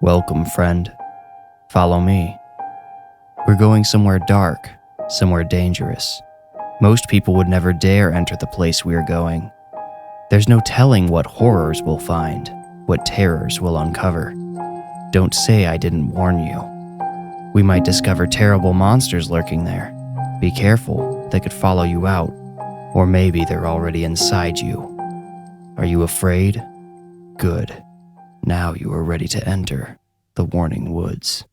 Welcome, friend. Follow me. We're going somewhere dark, somewhere dangerous. Most people would never dare enter the place we're going. There's no telling what horrors we'll find, what terrors we'll uncover. Don't say I didn't warn you. We might discover terrible monsters lurking there. Be careful, they could follow you out. Or maybe they're already inside you. Are you afraid? Good. Now you are ready to enter the Warning Woods.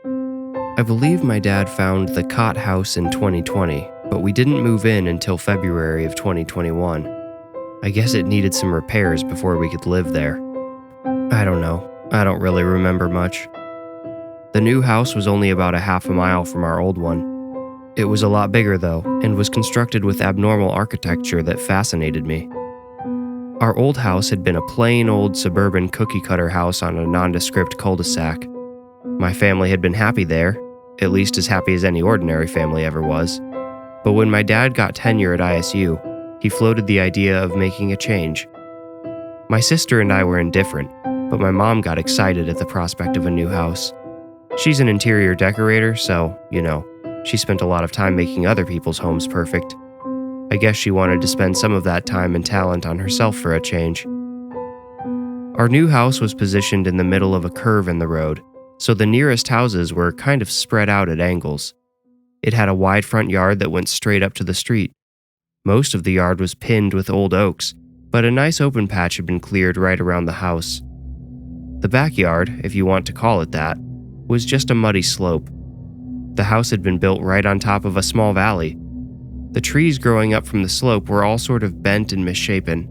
I believe my dad found the Cot house in 2020, but we didn't move in until February of 2021. I guess it needed some repairs before we could live there. I don't know. I don't really remember much. The new house was only about a half a mile from our old one. It was a lot bigger though, and was constructed with abnormal architecture that fascinated me. Our old house had been a plain old suburban cookie-cutter house on a nondescript cul-de-sac. My family had been happy there, at least as happy as any ordinary family ever was. But when my dad got tenure at ISU, he floated the idea of making a change. My sister and I were indifferent, but my mom got excited at the prospect of a new house. She's an interior decorator, so, she spent a lot of time making other people's homes perfect. I guess she wanted to spend some of that time and talent on herself for a change. Our new house was positioned in the middle of a curve in the road, so the nearest houses were kind of spread out at angles. It had a wide front yard that went straight up to the street. Most of the yard was pinned with old oaks, but a nice open patch had been cleared right around the house. The backyard, if you want to call it that, was just a muddy slope. The house had been built right on top of a small valley. The trees growing up from the slope were all sort of bent and misshapen,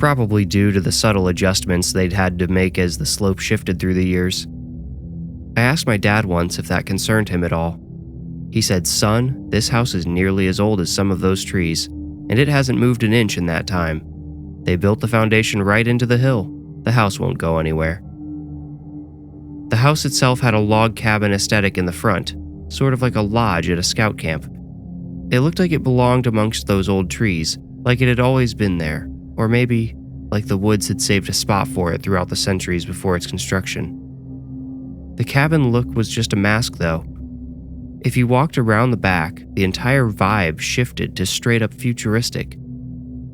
probably due to the subtle adjustments they'd had to make as the slope shifted through the years. I asked my dad once if that concerned him at all. He said, "Son, this house is nearly as old as some of those trees, and it hasn't moved an inch in that time. They built the foundation right into the hill. The house won't go anywhere." The house itself had a log cabin aesthetic in the front, sort of like a lodge at a scout camp. It looked like it belonged amongst those old trees, like it had always been there, or maybe like the woods had saved a spot for it throughout the centuries before its construction. The cabin look was just a mask though. If you walked around the back, the entire vibe shifted to straight up futuristic.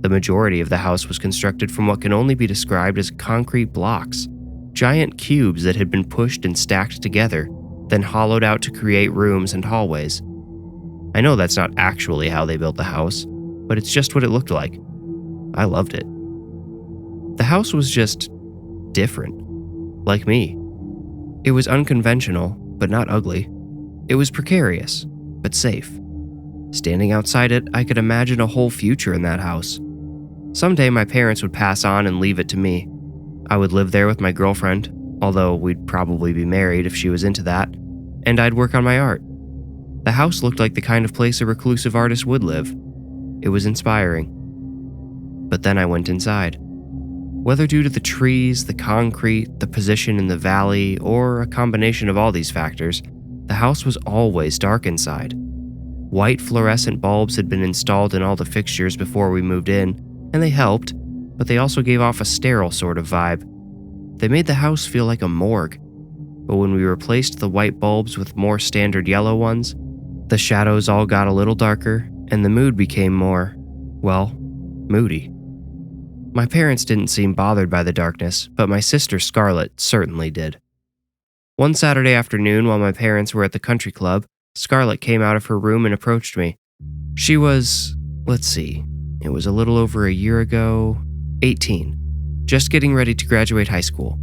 The majority of the house was constructed from what can only be described as concrete blocks, giant cubes that had been pushed and stacked together, then hollowed out to create rooms and hallways. I know that's not actually how they built the house, but it's just what it looked like. I loved it. The house was just different, like me. It was unconventional, but not ugly. It was precarious, but safe. Standing outside it, I could imagine a whole future in that house. Someday my parents would pass on and leave it to me. I would live there with my girlfriend, although we'd probably be married if she was into that, and I'd work on my art. The house looked like the kind of place a reclusive artist would live. It was inspiring. But then I went inside. Whether due to the trees, the concrete, the position in the valley, or a combination of all these factors, the house was always dark inside. White fluorescent bulbs had been installed in all the fixtures before we moved in, and they helped, but they also gave off a sterile sort of vibe. They made the house feel like a morgue. But when we replaced the white bulbs with more standard yellow ones, the shadows all got a little darker, and the mood became more, moody. My parents didn't seem bothered by the darkness, but my sister Scarlett certainly did. One Saturday afternoon while my parents were at the country club, Scarlett came out of her room and approached me. She was, it was a little over a year ago, 18, just getting ready to graduate high school.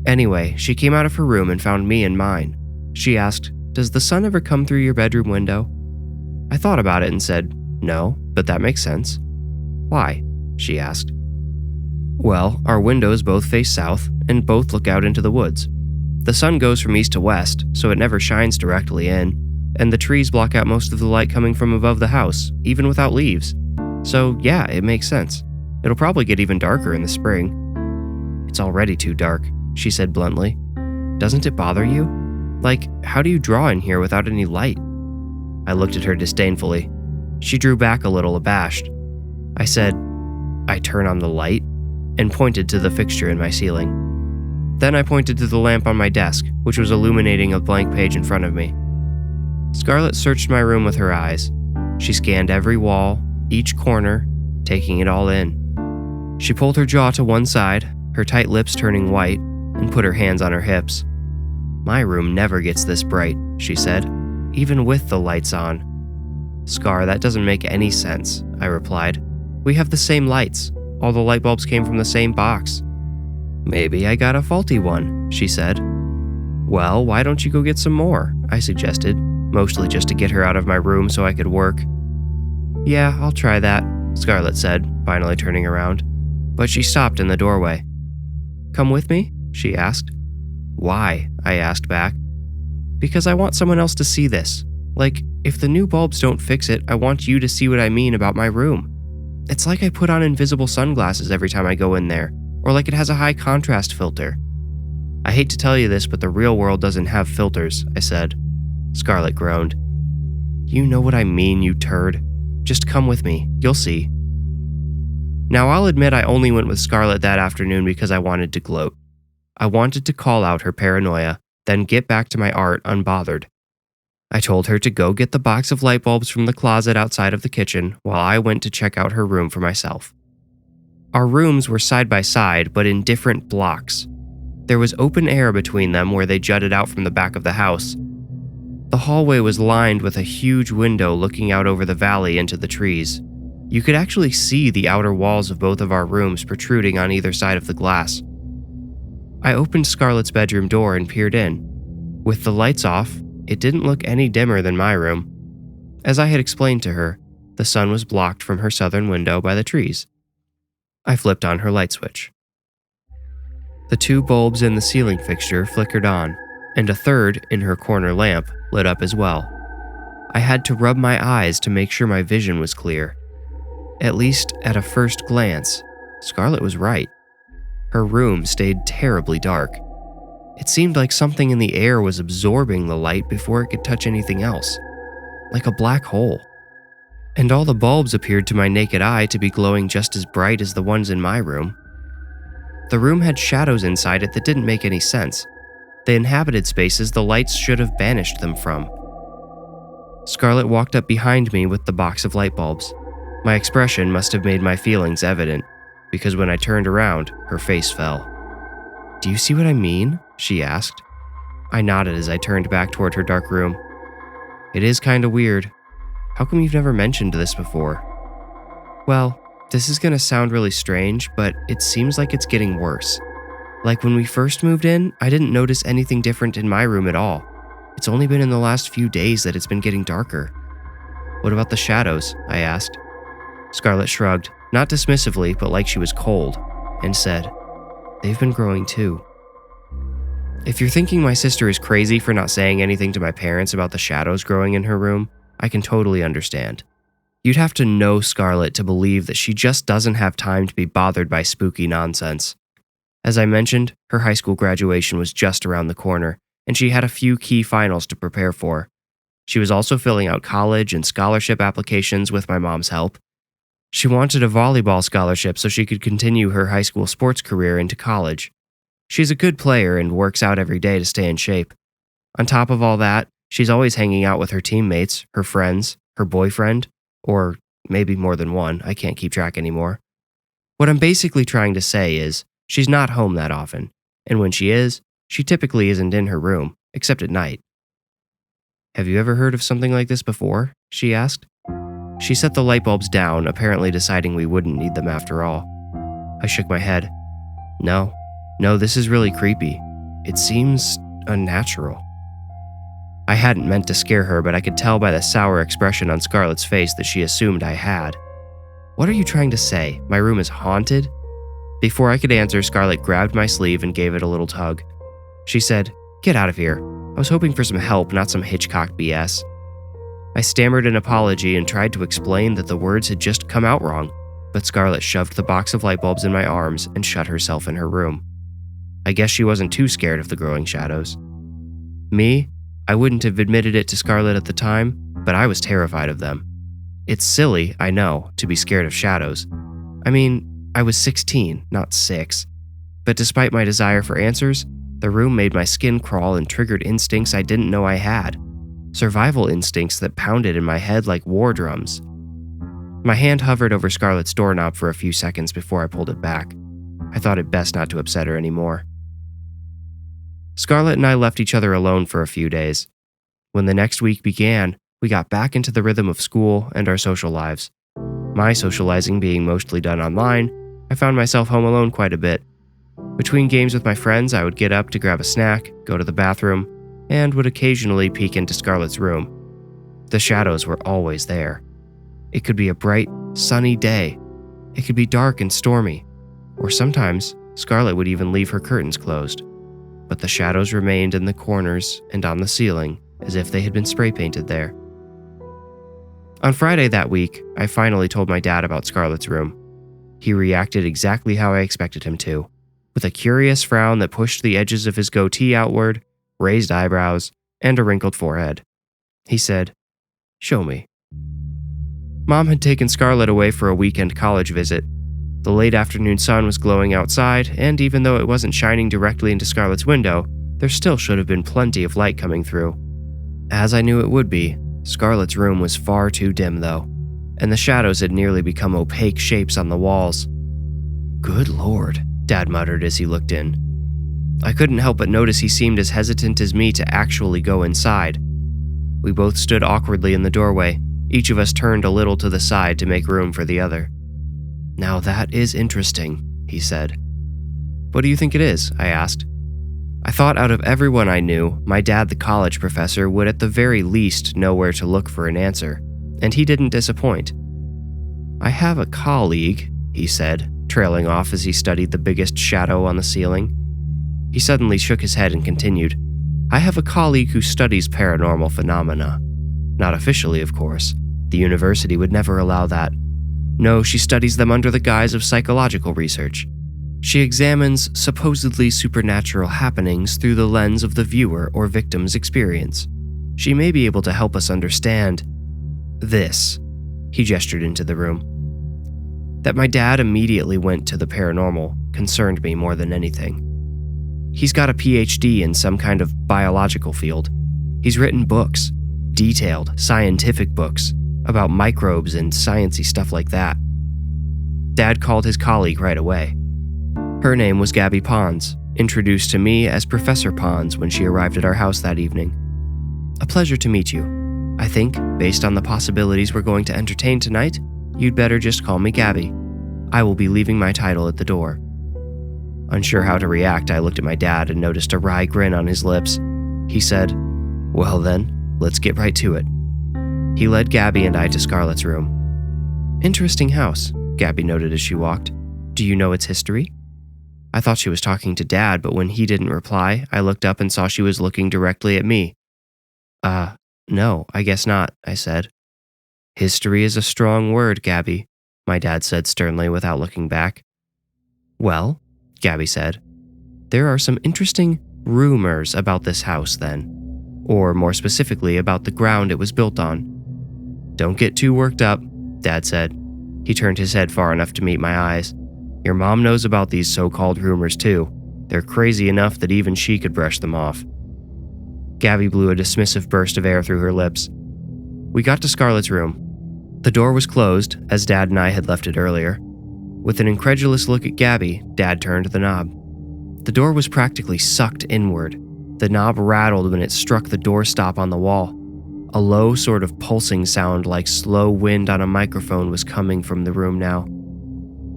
Anyway, she came out of her room and found me in mine. She asked, "Does the sun ever come through your bedroom window?" I thought about it and said, "No, but that makes sense." "Why?" she asked. "Well, our windows both face south and both look out into the woods. The sun goes from east to west, so it never shines directly in, and the trees block out most of the light coming from above the house, even without leaves. So yeah, it makes sense. It'll probably get even darker in the spring." "It's already too dark," she said bluntly. "Doesn't it bother you? How do you draw in here without any light?" I looked at her disdainfully. She drew back a little abashed. I said, "I turn on the light," and pointed to the fixture in my ceiling. Then I pointed to the lamp on my desk, which was illuminating a blank page in front of me. Scarlett searched my room with her eyes. She scanned every wall, each corner, taking it all in. She pulled her jaw to one side, her tight lips turning white, and put her hands on her hips. "My room never gets this bright," she said, "even with the lights on." "Scar, that doesn't make any sense," I replied. "We have the same lights. All the light bulbs came from the same box." "Maybe I got a faulty one," she said. "Well, why don't you go get some more?" I suggested, mostly just to get her out of my room so I could work. "Yeah, I'll try that," Scarlett said, finally turning around. But she stopped in the doorway. "Come with me?" she asked. "Why?" I asked back. "Because I want someone else to see this. Like, if the new bulbs don't fix it, I want you to see what I mean about my room. It's like I put on invisible sunglasses every time I go in there, or like it has a high contrast filter." "I hate to tell you this, but the real world doesn't have filters," I said. Scarlett groaned. "You know what I mean, you turd. Just come with me, you'll see." Now, I'll admit I only went with Scarlett that afternoon because I wanted to gloat. I wanted to call out her paranoia, then get back to my art unbothered. I told her to go get the box of light bulbs from the closet outside of the kitchen while I went to check out her room for myself. Our rooms were side by side, but in different blocks. There was open air between them where they jutted out from the back of the house. The hallway was lined with a huge window looking out over the valley into the trees. You could actually see the outer walls of both of our rooms protruding on either side of the glass. I opened Scarlett's bedroom door and peered in. With the lights off, it didn't look any dimmer than my room. As I had explained to her, the sun was blocked from her southern window by the trees. I flipped on her light switch. The 2 bulbs in the ceiling fixture flickered on, and a third in her corner lamp lit up as well. I had to rub my eyes to make sure my vision was clear. At least at a first glance, Scarlett was right. Her room stayed terribly dark. It seemed like something in the air was absorbing the light before it could touch anything else, like a black hole. And all the bulbs appeared to my naked eye to be glowing just as bright as the ones in my room. The room had shadows inside it that didn't make any sense. The inhabited spaces the lights should have banished them from. Scarlett walked up behind me with the box of light bulbs. My expression must have made my feelings evident, because when I turned around, her face fell. "Do you see what I mean?" she asked. I nodded as I turned back toward her dark room. "It is kinda weird. How come you've never mentioned this before?" "Well, this is gonna sound really strange, but it seems like it's getting worse. Like when we first moved in, I didn't notice anything different in my room at all. It's only been in the last few days that it's been getting darker." "What about the shadows?" I asked. Scarlett shrugged, not dismissively, but like she was cold, and said, "They've been growing too." If you're thinking my sister is crazy for not saying anything to my parents about the shadows growing in her room, I can totally understand. You'd have to know Scarlett to believe that she just doesn't have time to be bothered by spooky nonsense. As I mentioned, her high school graduation was just around the corner, and she had a few key finals to prepare for. She was also filling out college and scholarship applications with my mom's help. She wanted a volleyball scholarship so she could continue her high school sports career into college. She's a good player and works out every day to stay in shape. On top of all that, she's always hanging out with her teammates, her friends, her boyfriend, or maybe more than one, I can't keep track anymore. What I'm basically trying to say is, she's not home that often, and when she is, she typically isn't in her room, except at night. "Have you ever heard of something like this before?" she asked. She set the light bulbs down, apparently deciding we wouldn't need them after all. I shook my head. No, this is really creepy. It seems unnatural." I hadn't meant to scare her, but I could tell by the sour expression on Scarlett's face that she assumed I had. "What are you trying to say? My room is haunted?" Before I could answer, Scarlett grabbed my sleeve and gave it a little tug. She said, "Get out of here. I was hoping for some help, not some Hitchcock BS." I stammered an apology and tried to explain that the words had just come out wrong, but Scarlett shoved the box of light bulbs in my arms and shut herself in her room. I guess she wasn't too scared of the growing shadows. Me? I wouldn't have admitted it to Scarlett at the time, but I was terrified of them. It's silly, I know, to be scared of shadows. I mean, I was 16, not 6. But despite my desire for answers, the room made my skin crawl and triggered instincts I didn't know I had. Survival instincts that pounded in my head like war drums. My hand hovered over Scarlett's doorknob for a few seconds before I pulled it back. I thought it best not to upset her anymore. Scarlett and I left each other alone for a few days. When the next week began, we got back into the rhythm of school and our social lives. My socializing being mostly done online, I found myself home alone quite a bit. Between games with my friends, I would get up to grab a snack, go to the bathroom, and would occasionally peek into Scarlett's room. The shadows were always there. It could be a bright, sunny day. It could be dark and stormy. Or sometimes, Scarlett would even leave her curtains closed. But the shadows remained in the corners and on the ceiling as if they had been spray painted there. On Friday that week, I finally told my dad about Scarlett's room. He reacted exactly how I expected him to, with a curious frown that pushed the edges of his goatee outward, raised eyebrows, and a wrinkled forehead. He said, "Show me." Mom had taken Scarlett away for a weekend college visit. The late afternoon sun was glowing outside, and even though it wasn't shining directly into Scarlett's window, there still should have been plenty of light coming through. As I knew it would be, Scarlett's room was far too dim though, and the shadows had nearly become opaque shapes on the walls. "Good Lord," Dad muttered as he looked in. I couldn't help but notice he seemed as hesitant as me to actually go inside. We both stood awkwardly in the doorway. Each of us turned a little to the side to make room for the other. "Now that is interesting," he said. "What do you think it is?" I asked. I thought out of everyone I knew, my dad, the college professor, would at the very least know where to look for an answer, and he didn't disappoint. "I have a colleague," he said, trailing off as he studied the biggest shadow on the ceiling. He suddenly shook his head and continued, "I have a colleague who studies paranormal phenomena. Not officially, of course. The university would never allow that. No, she studies them under the guise of psychological research. She examines supposedly supernatural happenings through the lens of the viewer or victim's experience. She may be able to help us understand this." He gestured into the room. That my dad immediately went to the paranormal concerned me more than anything. He's got a PhD in some kind of biological field. He's written books, detailed, scientific books, about microbes and sciencey stuff like that. Dad called his colleague right away. Her name was Gabby Pons, introduced to me as Professor Pons when she arrived at our house that evening. "A pleasure to meet you. I think, based on the possibilities we're going to entertain tonight, you'd better just call me Gabby. I will be leaving my title at the door." Unsure how to react, I looked at my dad and noticed a wry grin on his lips. He said, "Well then, let's get right to it." He led Gabby and I to Scarlett's room. "Interesting house," Gabby noted as she walked. "Do you know its history?" I thought she was talking to Dad, but when he didn't reply, I looked up and saw she was looking directly at me. No, I guess not," I said. "History is a strong word, Gabby," my dad said sternly without looking back. "Well," Gabby said, "there are some interesting rumors about this house then, or more specifically about the ground it was built on." "Don't get too worked up," Dad said. He turned his head far enough to meet my eyes. "Your mom knows about these so-called rumors too. They're crazy enough that even she could brush them off." Gabby blew a dismissive burst of air through her lips. We got to Scarlett's room. The door was closed, as Dad and I had left it earlier. With an incredulous look at Gabby, Dad turned the knob. The door was practically sucked inward. The knob rattled when it struck the doorstop on the wall. A low sort of pulsing sound like slow wind on a microphone was coming from the room now.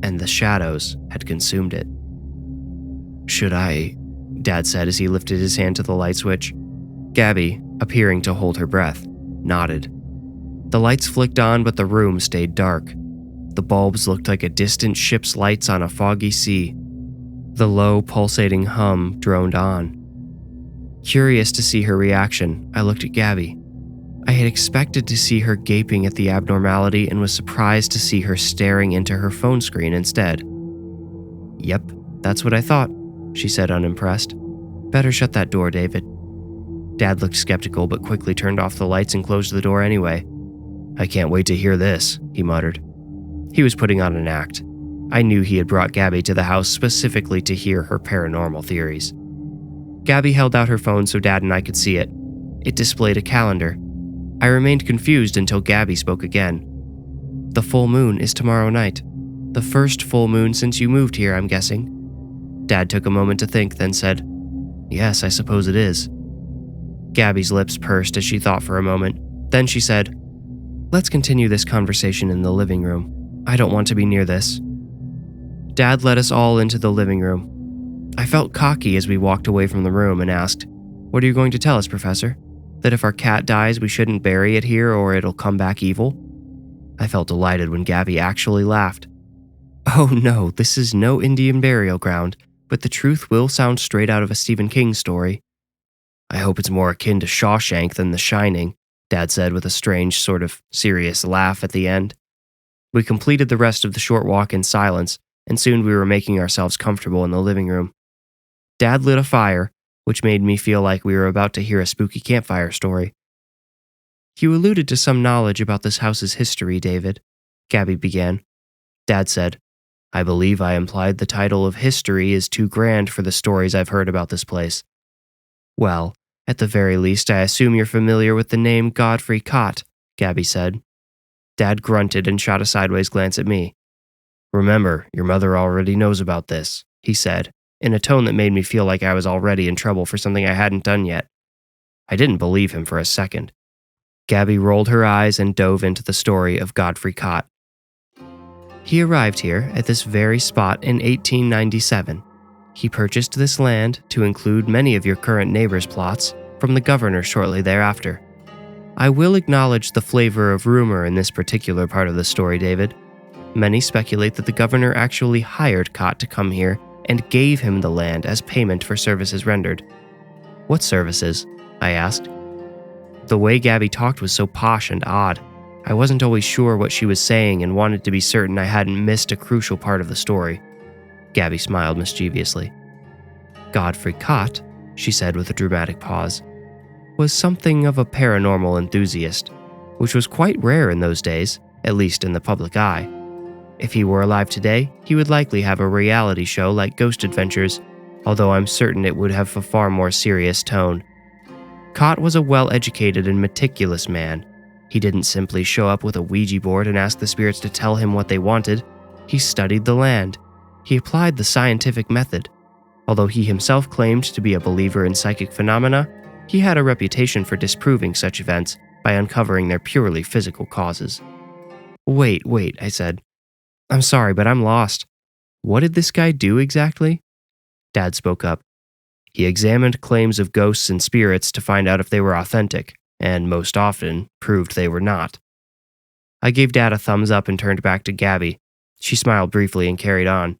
And the shadows had consumed it. "Should I?" Dad said as he lifted his hand to the light switch. Gabby, appearing to hold her breath, nodded. The lights flicked on, but the room stayed dark. The bulbs looked like a distant ship's lights on a foggy sea. The low, pulsating hum droned on. Curious to see her reaction, I looked at Gabby. I had expected to see her gaping at the abnormality and was surprised to see her staring into her phone screen instead. "Yep, that's what I thought," she said unimpressed. "Better shut that door, David." Dad looked skeptical but quickly turned off the lights and closed the door anyway. "I can't wait to hear this," he muttered. He was putting on an act. I knew he had brought Gabby to the house specifically to hear her paranormal theories. Gabby held out her phone so Dad and I could see it. It displayed a calendar. I remained confused until Gabby spoke again. "The full moon is tomorrow night. The first full moon since you moved here, I'm guessing." Dad took a moment to think, then said, "Yes, I suppose it is." Gabby's lips pursed as she thought for a moment. Then she said, "Let's continue this conversation in the living room. I don't want to be near this." Dad led us all into the living room. I felt cocky as we walked away from the room and asked, "What are you going to tell us, Professor? That if our cat dies, we shouldn't bury it here or it'll come back evil?" I felt delighted when Gabby actually laughed. "Oh no, this is no Indian burial ground, but the truth will sound straight out of a Stephen King story." "I hope it's more akin to Shawshank than The Shining," Dad said with a strange sort of serious laugh at the end. We completed the rest of the short walk in silence, and soon we were making ourselves comfortable in the living room. Dad lit a fire, which made me feel like we were about to hear a spooky campfire story. "You alluded to some knowledge about this house's history, David," Gabby began. Dad said, "I believe I implied the title of history is too grand for the stories I've heard about this place." "Well, at the very least, I assume you're familiar with the name Godfrey Cot," Gabby said. Dad grunted and shot a sideways glance at me. "Remember, your mother already knows about this," he said, in a tone that made me feel like I was already in trouble for something I hadn't done yet. I didn't believe him for a second. Gabby rolled her eyes and dove into the story of Godfrey Cot. "He arrived here at this very spot in 1897. He purchased this land, to include many of your current neighbors' plots, from the governor shortly thereafter. I will acknowledge the flavor of rumor in this particular part of the story, David. Many speculate that the governor actually hired Cot to come here and gave him the land as payment for services rendered." "What services?" I asked. The way Gabby talked was so posh and odd. I wasn't always sure what she was saying and wanted to be certain I hadn't missed a crucial part of the story. Gabby smiled mischievously. "Godfrey Cot," she said with a dramatic pause, "was something of a paranormal enthusiast, which was quite rare in those days, at least in the public eye. If he were alive today, he would likely have a reality show like Ghost Adventures, although I'm certain it would have a far more serious tone. Cot was a well-educated and meticulous man. He didn't simply show up with a Ouija board and ask the spirits to tell him what they wanted. He studied the land. He applied the scientific method. Although he himself claimed to be a believer in psychic phenomena, he had a reputation for disproving such events by uncovering their purely physical causes." Wait, I said. "I'm sorry, but I'm lost. What did this guy do exactly?" Dad spoke up. "He examined claims of ghosts and spirits to find out if they were authentic, and most often proved they were not." I gave Dad a thumbs up and turned back to Gabby. She smiled briefly and carried on.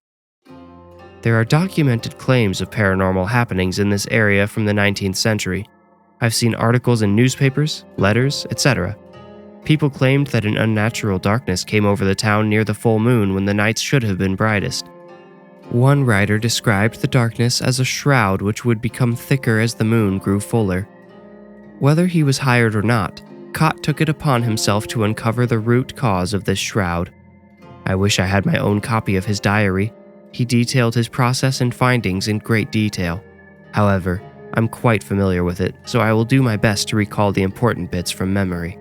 "There are documented claims of paranormal happenings in this area from the 19th century. I've seen articles in newspapers, letters, etc. People claimed that an unnatural darkness came over the town near the full moon when the nights should have been brightest. One writer described the darkness as a shroud which would become thicker as the moon grew fuller. Whether he was hired or not, Cot took it upon himself to uncover the root cause of this shroud. I wish I had my own copy of his diary. He detailed his process and findings in great detail. However, I'm quite familiar with it, so I will do my best to recall the important bits from memory.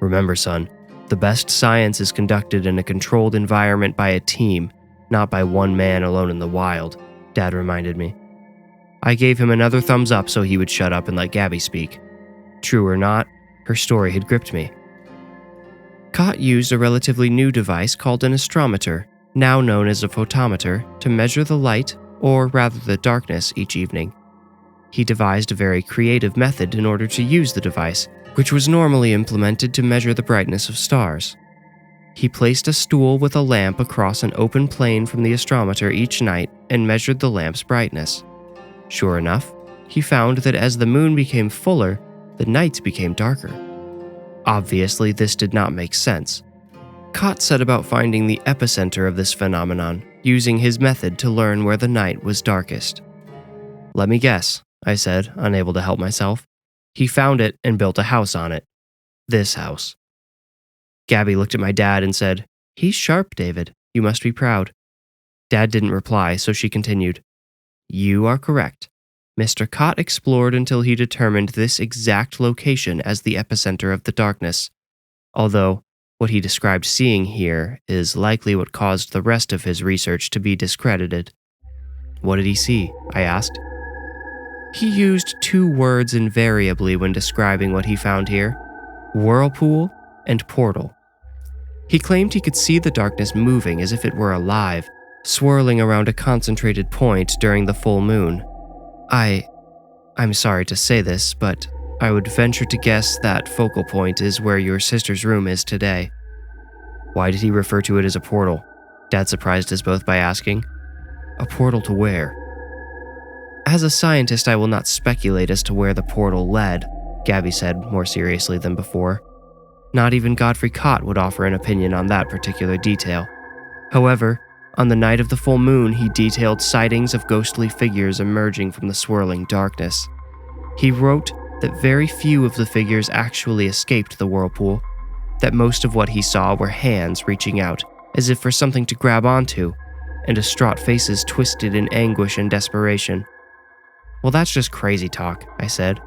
Remember, son, the best science is conducted in a controlled environment by a team, not by one man alone in the wild," Dad reminded me. I gave him another thumbs up so he would shut up and let Gabby speak. True or not, her story had gripped me. Cot used a relatively new device called an astrometer, now known as a photometer, to measure the light, or rather the darkness, each evening. He devised a very creative method in order to use the device, which was normally implemented to measure the brightness of stars. He placed a stool with a lamp across an open plane from the astrometer each night and measured the lamp's brightness. Sure enough, he found that as the moon became fuller, the nights became darker. Obviously, this did not make sense. Cot set about finding the epicenter of this phenomenon, using his method to learn where the night was darkest. "Let me guess," I said, unable to help myself. "He found it and built a house on it. This house." Gabby looked at my dad and said, "He's sharp, David. You must be proud." Dad didn't reply, so she continued. "You are correct. Mr. Cot explored until he determined this exact location as the epicenter of the darkness, although what he described seeing here is likely what caused the rest of his research to be discredited." "What did he see?" I asked. "He used 2 words invariably when describing what he found here: whirlpool and portal. He claimed he could see the darkness moving as if it were alive, swirling around a concentrated point during the full moon. I'm sorry to say this, but I would venture to guess that focal point is where your sister's room is today." "Why did he refer to it as a portal?" Dad surprised us both by asking. "A portal to where?" "As a scientist, I will not speculate as to where the portal led," Gabby said more seriously than before. Not even Godfrey Cot would offer an opinion on that particular detail. However, on the night of the full moon, he detailed sightings of ghostly figures emerging from the swirling darkness. He wrote that very few of the figures actually escaped the whirlpool, that most of what he saw were hands reaching out, as if for something to grab onto, and distraught faces twisted in anguish and desperation. "Well, that's just crazy talk," I said.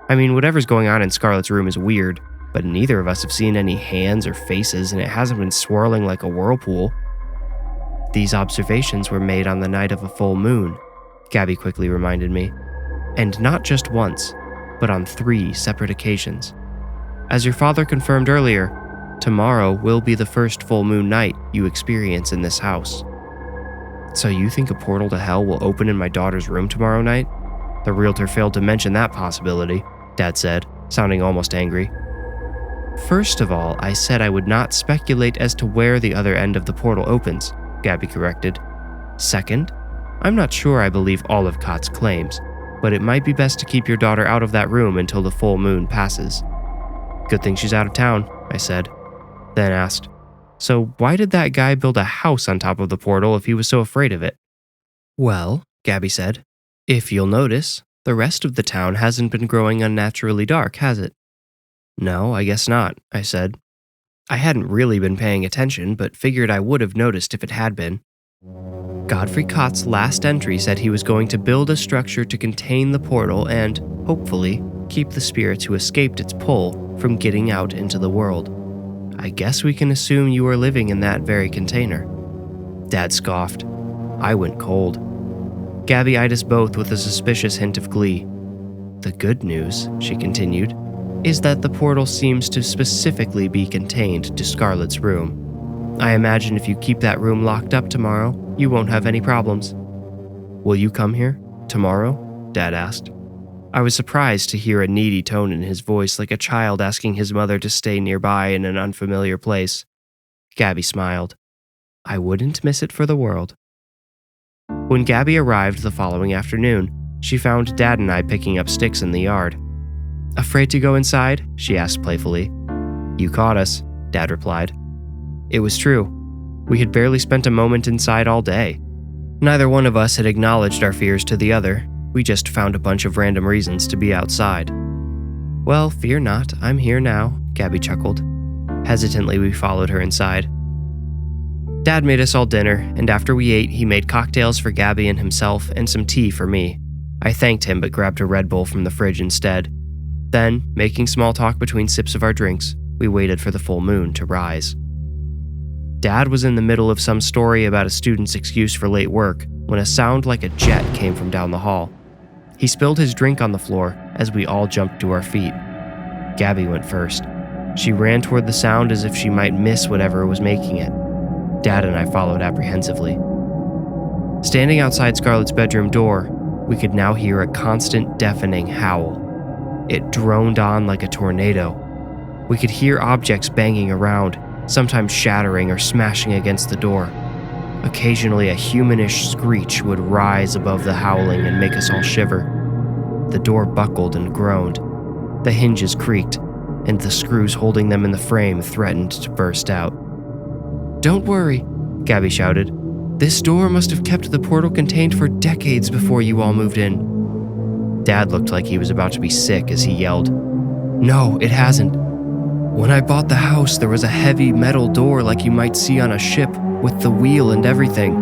"I mean, whatever's going on in Scarlett's room is weird, but neither of us have seen any hands or faces, and it hasn't been swirling like a whirlpool." "These observations were made on the night of a full moon," Gabby quickly reminded me. "And not just once, but on 3 separate occasions. As your father confirmed earlier, tomorrow will be the first full moon night you experience in this house." "So you think a portal to hell will open in my daughter's room tomorrow night?" The realtor failed to mention that possibility, Dad said, sounding almost angry. "First of all, I said I would not speculate as to where the other end of the portal opens," Gabby corrected. "Second, I'm not sure I believe all of Cot's claims, but it might be best to keep your daughter out of that room until the full moon passes." "Good thing she's out of town," I said, then asked, "So why did that guy build a house on top of the portal if he was so afraid of it?" "Well," Gabby said, "if you'll notice, the rest of the town hasn't been growing unnaturally dark, has it?" "No, I guess not," I said. I hadn't really been paying attention, but figured I would have noticed if it had been. Godfrey Cot's last entry said he was going to build a structure to contain the portal and, hopefully, keep the spirits who escaped its pull from getting out into the world. I guess we can assume you are living in that very container." Dad scoffed. I went cold. Gabby eyed us both with a suspicious hint of glee. "The good news," she continued, "is that the portal seems to specifically be contained to Scarlett's room. I imagine if you keep that room locked up tomorrow, you won't have any problems." "Will you come here? Tomorrow?" Dad asked. I was surprised to hear a needy tone in his voice, like a child asking his mother to stay nearby in an unfamiliar place. Gabby smiled. "I wouldn't miss it for the world." When Gabby arrived the following afternoon, she found Dad and I picking up sticks in the yard. "Afraid to go inside?" she asked playfully. "You caught us," Dad replied. It was true. We had barely spent a moment inside all day. Neither one of us had acknowledged our fears to the other. We just found a bunch of random reasons to be outside. "Well, fear not, I'm here now," Gabby chuckled. Hesitantly, we followed her inside. Dad made us all dinner, and after we ate, he made cocktails for Gabby and himself and some tea for me. I thanked him but grabbed a Red Bull from the fridge instead. Then, making small talk between sips of our drinks, we waited for the full moon to rise. Dad was in the middle of some story about a student's excuse for late work when a sound like a jet came from down the hall. He spilled his drink on the floor as we all jumped to our feet. Gabby went first. She ran toward the sound as if she might miss whatever was making it. Dad and I followed apprehensively. Standing outside Scarlett's bedroom door, we could now hear a constant deafening howl. It droned on like a tornado. We could hear objects banging around, sometimes shattering or smashing against the door. Occasionally, a humanish screech would rise above the howling and make us all shiver. The door buckled and groaned. The hinges creaked, and the screws holding them in the frame threatened to burst out. "Don't worry," Gabby shouted. "This door must have kept the portal contained for decades before you all moved in." Dad looked like he was about to be sick as he yelled, "No, it hasn't. When I bought the house, there was a heavy metal door like you might see on a ship, with the wheel and everything.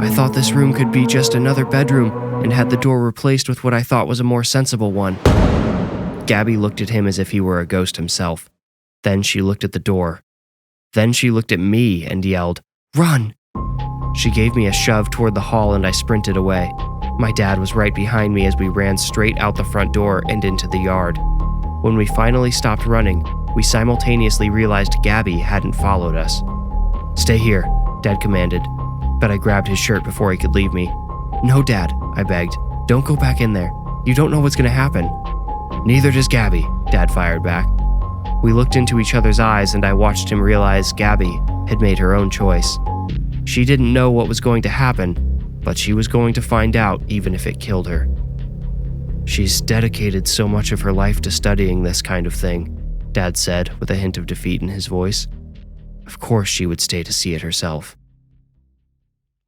I thought this room could be just another bedroom and had the door replaced with what I thought was a more sensible one." Gabby looked at him as if he were a ghost himself. Then she looked at the door. Then she looked at me and yelled, "Run!" She gave me a shove toward the hall and I sprinted away. My dad was right behind me as we ran straight out the front door and into the yard. When we finally stopped running, we simultaneously realized Gabby hadn't followed us. "Stay here," Dad commanded, but I grabbed his shirt before he could leave me. "No, Dad," I begged. "Don't go back in there. You don't know what's going to happen." "Neither does Gabby," Dad fired back. We looked into each other's eyes and I watched him realize Gabby had made her own choice. She didn't know what was going to happen, but she was going to find out even if it killed her. "She's dedicated so much of her life to studying this kind of thing," Dad said with a hint of defeat in his voice. Of course she would stay to see it herself.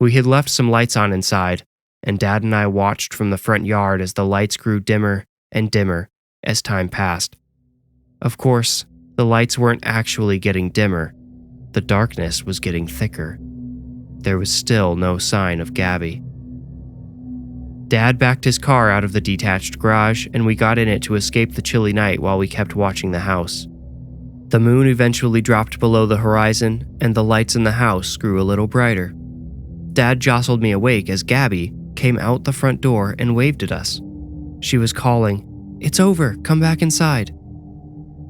We had left some lights on inside, and Dad and I watched from the front yard as the lights grew dimmer and dimmer as time passed. Of course, the lights weren't actually getting dimmer. The darkness was getting thicker. There was still no sign of Gabby. Dad backed his car out of the detached garage, and we got in it to escape the chilly night while we kept watching the house. The moon eventually dropped below the horizon, and the lights in the house grew a little brighter. Dad jostled me awake as Gabby came out the front door and waved at us. She was calling, "It's over, come back inside."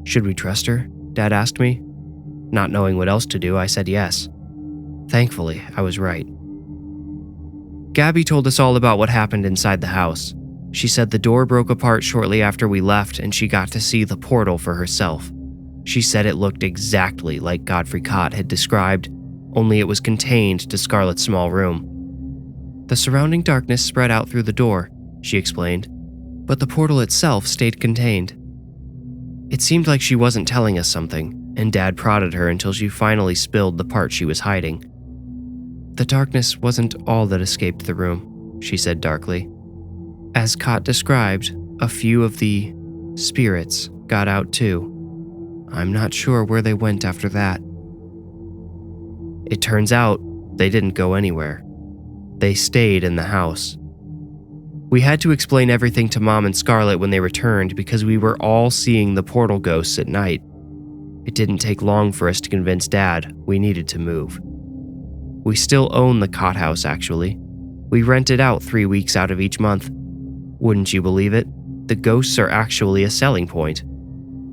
"Should we trust her?" Dad asked me. Not knowing what else to do, I said yes. Thankfully, I was right. Gabby told us all about what happened inside the house. She said the door broke apart shortly after we left and she got to see the portal for herself. She said it looked exactly like Godfrey Cot had described, only it was contained to Scarlett's small room. The surrounding darkness spread out through the door, she explained, but the portal itself stayed contained. It seemed like she wasn't telling us something, and Dad prodded her until she finally spilled the part she was hiding. "The darkness wasn't all that escaped the room," she said darkly. "As Cot described, a few of the spirits got out too. I'm not sure where they went after that." It turns out they didn't go anywhere. They stayed in the house. We had to explain everything to Mom and Scarlett when they returned because we were all seeing the portal ghosts at night. It didn't take long for us to convince Dad we needed to move. We still own the Cot house, actually. We rent it out 3 weeks out of each month. Wouldn't you believe it? The ghosts are actually a selling point.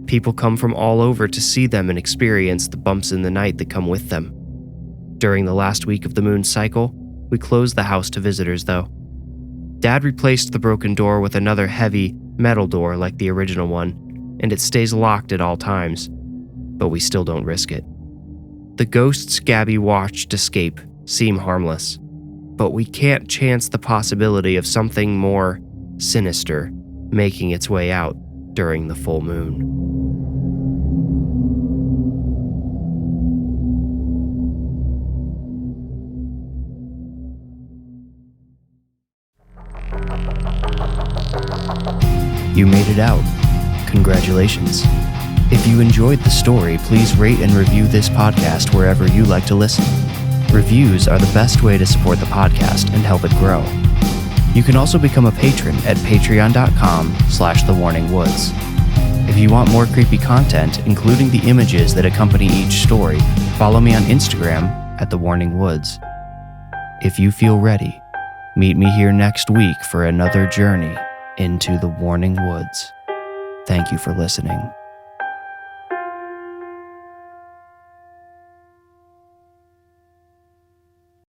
People come from all over to see them and experience the bumps in the night that come with them. During the last week of the moon's cycle, we closed the house to visitors, though. Dad replaced the broken door with another heavy metal door like the original one, and it stays locked at all times, but we still don't risk it. The ghosts Gabby watched escape seem harmless, but we can't chance the possibility of something more sinister making its way out during the full moon. You made it out. Congratulations. If you enjoyed the story, please rate and review this podcast wherever you like to listen. Reviews are the best way to support the podcast and help it grow. You can also become a patron at patreon.com/thewarningwoods. If you want more creepy content, including the images that accompany each story, follow me on Instagram at thewarningwoods. If you feel ready, meet me here next week for another journey into the Warning Woods. Thank you for listening.